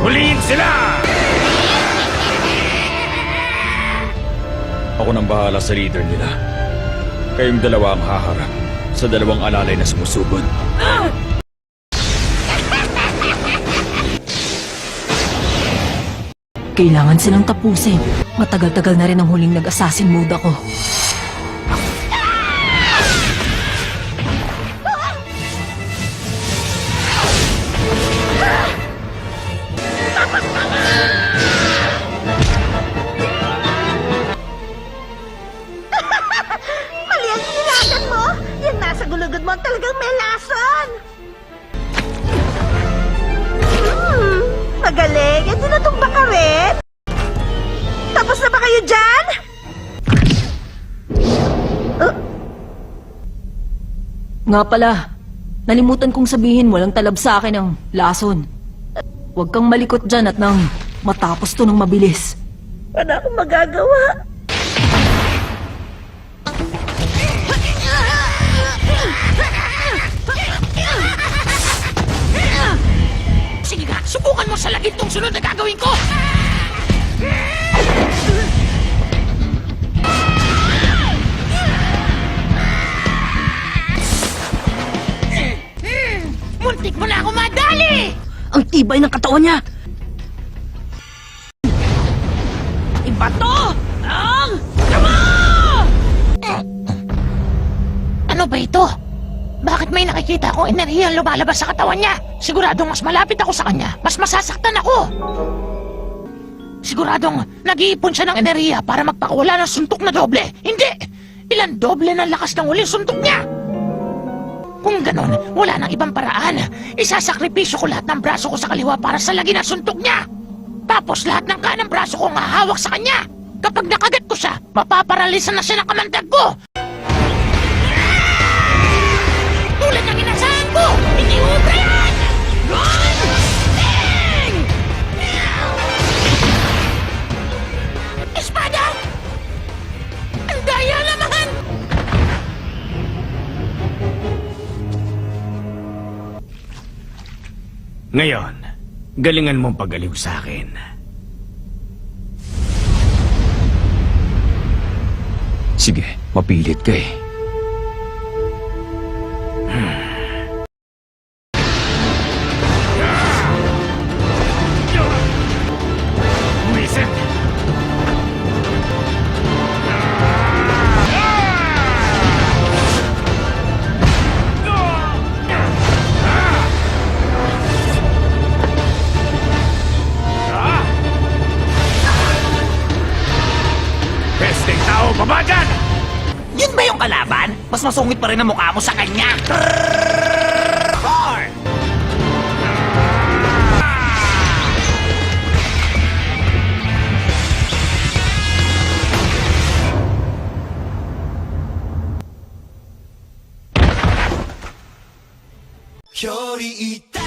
Huliin sila! Ako nang bahala sa leader nila. Kayong dalawa ang haharap sa dalawang alalay na sumusugod. Kailangan silang tapusin. Matagal-tagal na rin ang huling nag-assassin mode ako. Mali ang inilagan mo! Yung nasa gulugod mo ang talagang may lason! Magaling! Hindi natumba ka rin! Tapos na ba kayo dyan? Nga pala, nalimutan kong sabihin walang talab sa akin ang lason. Huwag kang malikot dyan at nang matapos to ng mabilis. Wala akong magagawa. Sige nga, subukan mo sa lagit tong sunod na gagawin ko! Muntik mo na ako madali! Ang tibay ng katawan niya! Iba to! Ang... Tama! Ano ba ito? Bakit may nakikita akong enerhiyang lumalabas sa katawan niya? Siguradong mas malapit ako sa kanya, mas masasaktan ako! Siguradong nag-iipon siya ng enerhiya para magpakawala ng suntok na doble. Hindi! Ilan doble ng lakas ng huling suntok niya! Kung ganon, wala nang ibang paraan. Isasakripisyo ko lahat ng braso ko sa kaliwa para sa lagi ng suntok niya. Tapos lahat ng kanang braso ko ang hahawak sa kanya. Kapag nakagat ko siya, mapaparalisa na siya ng kamandag ko. Tulad ng inasahan ko! Hindi ubra yan! Run! Sting! Espada! Ang daya naman! Ngayon, galingan mong pagaliw sa akin. Sige, mapilit ka eh. Wisit! Pesting tao, baba dyan! Yun ba yung kalaban? Mas masungit pa rin ang mukha mo sa kanya. Roar! Kyori ita